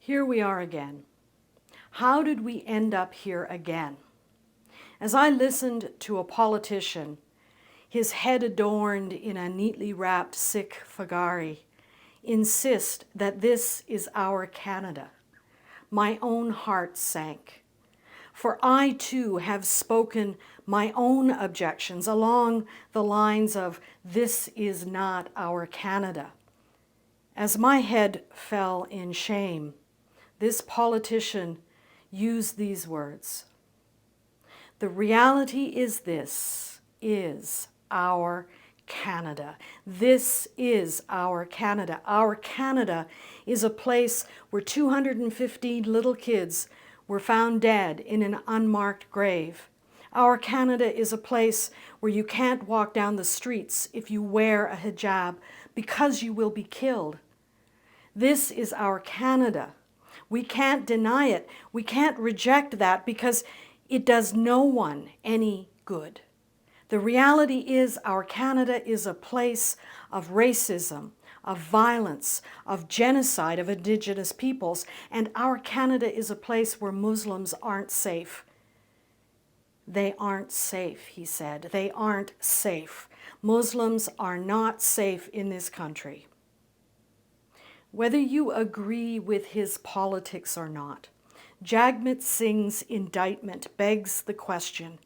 Here we are again. How did we end up here again? As I listened to a politician, his head adorned in a neatly wrapped Sikh pagri, insist that this is our Canada, my own heart sank. For I too have spoken my own objections along the lines of this is not our Canada. As my head fell in shame, this politician used these words. The reality is this is our Canada. This is our Canada. Our Canada is a place where 215 little kids were found dead in an unmarked grave. Our Canada is a place where you can't walk down the streets if you wear a hijab because you will be killed. This is our Canada. We can't deny it. We can't reject that because it does no one any good. The reality is our Canada is a place of racism, of violence, of genocide of indigenous peoples, and our Canada is a place where Muslims aren't safe. They aren't safe, he said. They aren't safe. Muslims are not safe in this country. Whether you agree with his politics or not, Jagmeet Singh's indictment begs the question,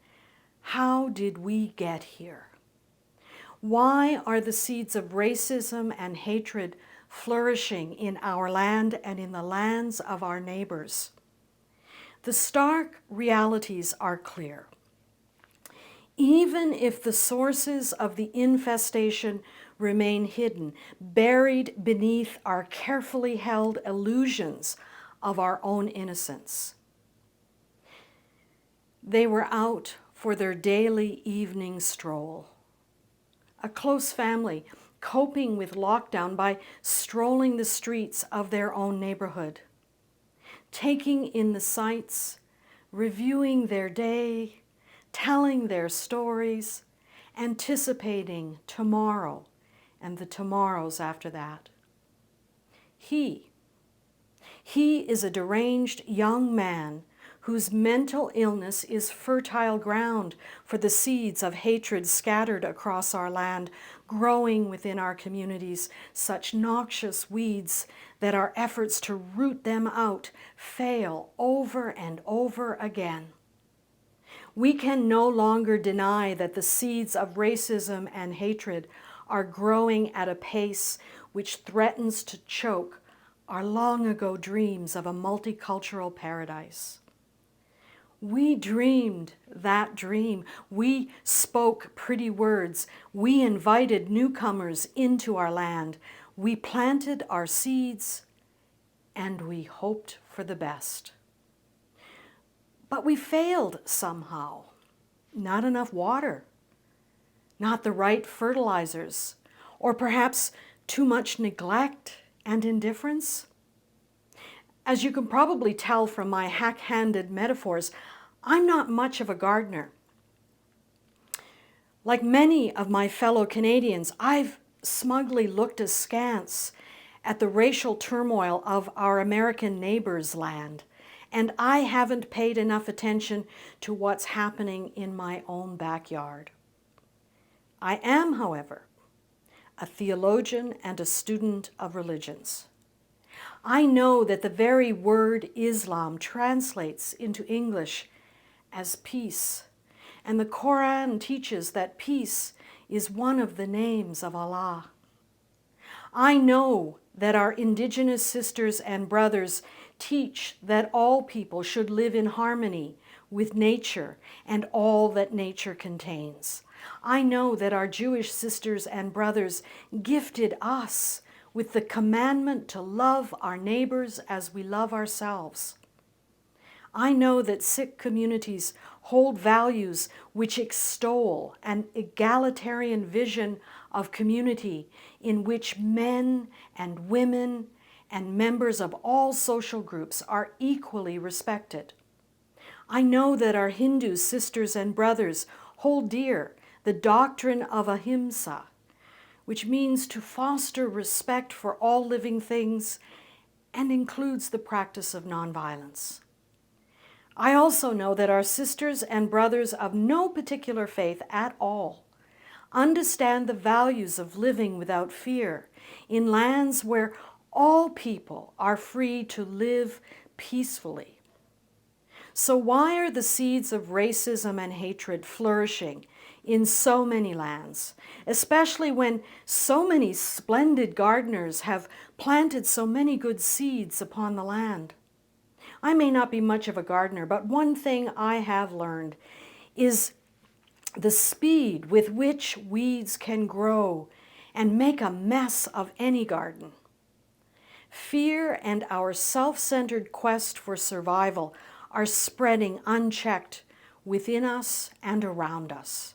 how did we get here? Why are the seeds of racism and hatred flourishing in our land and in the lands of our neighbours? The stark realities are clear. Even if the sources of the infestation remain hidden, buried beneath our carefully held illusions of our own innocence. They were out for their daily evening stroll. A close family coping with lockdown by strolling the streets of their own neighborhood, taking in the sights, reviewing their day, telling their stories, anticipating tomorrow and the tomorrows after that. He is a deranged young man whose mental illness is fertile ground for the seeds of hatred scattered across our land, growing within our communities, such noxious weeds that our efforts to root them out fail over and over again. We can no longer deny that the seeds of racism and hatred are growing at a pace which threatens to choke our long-ago dreams of a multicultural paradise. We dreamed that dream. We spoke pretty words. We invited newcomers into our land. We planted our seeds, and we hoped for the best. But we failed somehow. Not enough water, not the right fertilizers, or perhaps too much neglect and indifference. As you can probably tell from my hack-handed metaphors, I'm not much of a gardener. Like many of my fellow Canadians, I've smugly looked askance at the racial turmoil of our American neighbors' land, and I haven't paid enough attention to what's happening in my own backyard. I am, however, a theologian and a student of religions. I know that the very word Islam translates into English as peace, and the Quran teaches that peace is one of the names of Allah. I know that our indigenous sisters and brothers teach that all people should live in harmony with nature and all that nature contains. I know that our Jewish sisters and brothers gifted us with the commandment to love our neighbors as we love ourselves. I know that Sikh communities hold values which extol an egalitarian vision of community in which men and women and members of all social groups are equally respected. I know that our Hindu sisters and brothers hold dear the doctrine of ahimsa, which means to foster respect for all living things and includes the practice of nonviolence. I also know that our sisters and brothers of no particular faith at all understand the values of living without fear in lands where all people are free to live peacefully. So why are the seeds of racism and hatred flourishing in so many lands, especially when so many splendid gardeners have planted so many good seeds upon the land? I may not be much of a gardener, but one thing I have learned is the speed with which weeds can grow and make a mess of any garden. Fear and our self-centered quest for survival are spreading unchecked within us and around us.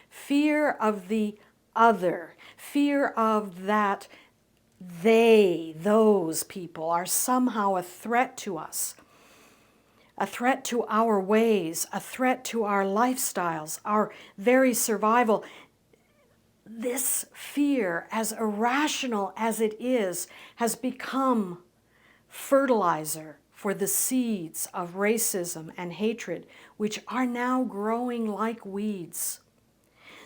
Fear of the other, fear of that those people are somehow a threat to us, a threat to our ways, a threat to our lifestyles, our very survival. This fear, as irrational as it is, has become fertilizer for the seeds of racism and hatred, which are now growing like weeds.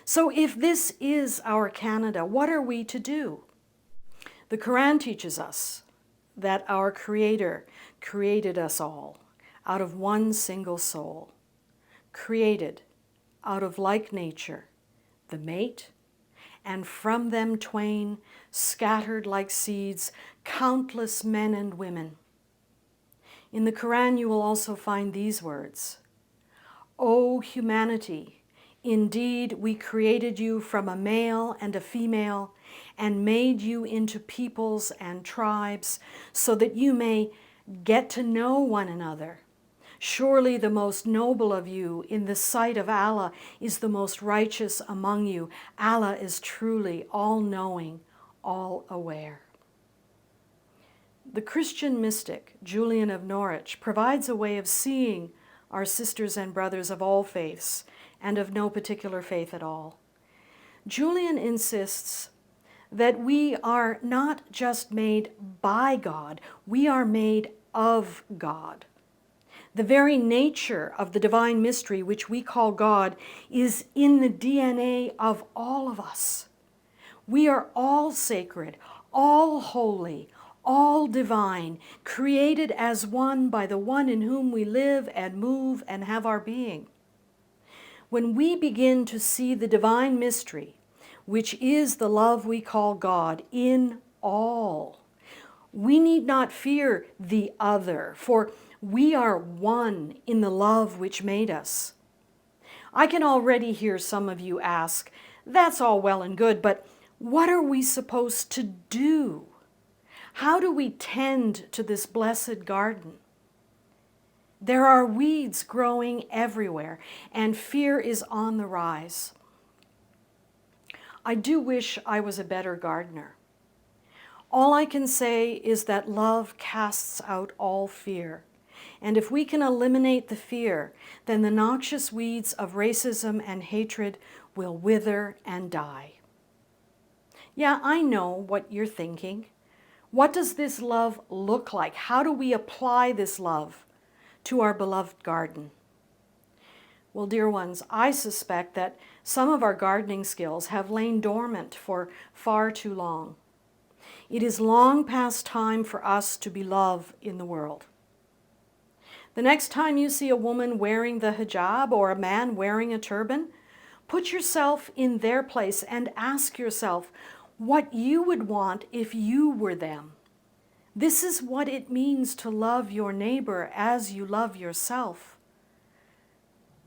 So if this is our Canada, what are we to do? The Quran teaches us that our Creator created us all out of one single soul, created out of like nature, the mate, and from them twain, scattered like seeds, countless men and women. In the Quran you will also find these words, O humanity, indeed we created you from a male and a female, and made you into peoples and tribes, so that you may get to know one another. Surely the most noble of you in the sight of Allah is the most righteous among you. Allah is truly all-knowing, all-aware. The Christian mystic, Julian of Norwich, provides a way of seeing our sisters and brothers of all faiths and of no particular faith at all. Julian insists that we are not just made by God, we are made of God. The very nature of the divine mystery, which we call God, is in the DNA of all of us. We are all sacred, all holy, all divine, created as one by the one in whom we live and move and have our being. When we begin to see the divine mystery, which is the love we call God, in all, we need not fear the other, for we are one in the love which made us. I can already hear some of you ask, that's all well and good, but what are we supposed to do? How do we tend to this blessed garden? There are weeds growing everywhere, and fear is on the rise. I do wish I was a better gardener. All I can say is that love casts out all fear. And if we can eliminate the fear, then the noxious weeds of racism and hatred will wither and die. Yeah, I know what you're thinking. What does this love look like? How do we apply this love to our beloved garden? Well, dear ones, I suspect that some of our gardening skills have lain dormant for far too long. It is long past time for us to be love in the world. The next time you see a woman wearing the hijab or a man wearing a turban, put yourself in their place and ask yourself what you would want if you were them. This is what it means to love your neighbor as you love yourself.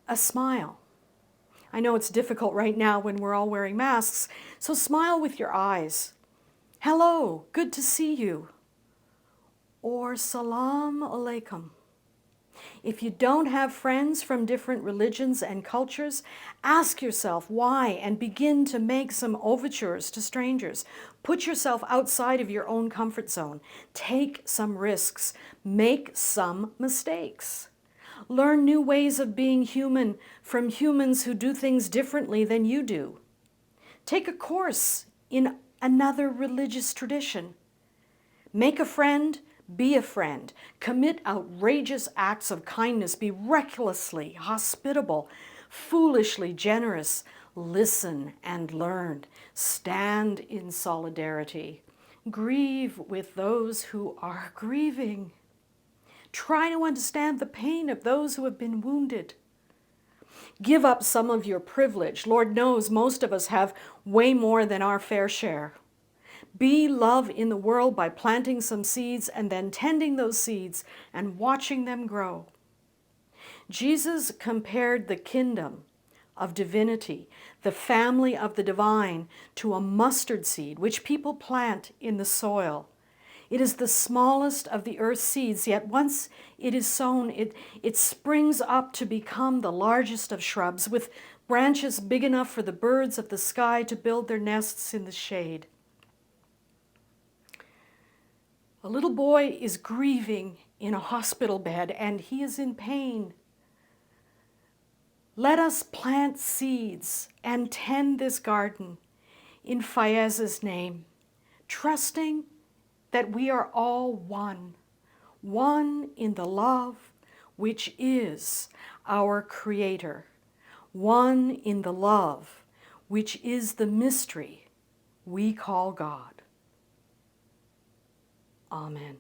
A smile. I know it's difficult right now when we're all wearing masks, so smile with your eyes. Hello, good to see you. Or salam alaikum. If you don't have friends from different religions and cultures, ask yourself why and begin to make some overtures to strangers. Put yourself outside of your own comfort zone. Take some risks. Make some mistakes. Learn new ways of being human from humans who do things differently than you do. Take a course in another religious tradition. Make a friend, Be a friend. Commit outrageous acts of kindness. Be recklessly hospitable, foolishly generous. Listen and learn. Stand in solidarity. Grieve with those who are grieving. Try to understand the pain of those who have been wounded. Give up some of your privilege. Lord knows most of us have way more than our fair share. Be love in the world by planting some seeds and then tending those seeds and watching them grow. Jesus compared the kingdom of divinity, the family of the divine, to a mustard seed which people plant in the soil. It is the smallest of the earth's seeds, yet once it is sown, it springs up to become the largest of shrubs, with branches big enough for the birds of the sky to build their nests in the shade. A little boy is grieving in a hospital bed and he is in pain. Let us plant seeds and tend this garden in Fayez's name, trusting that we are all one, one in the love which is our Creator, one in the love which is the mystery we call God. Amen.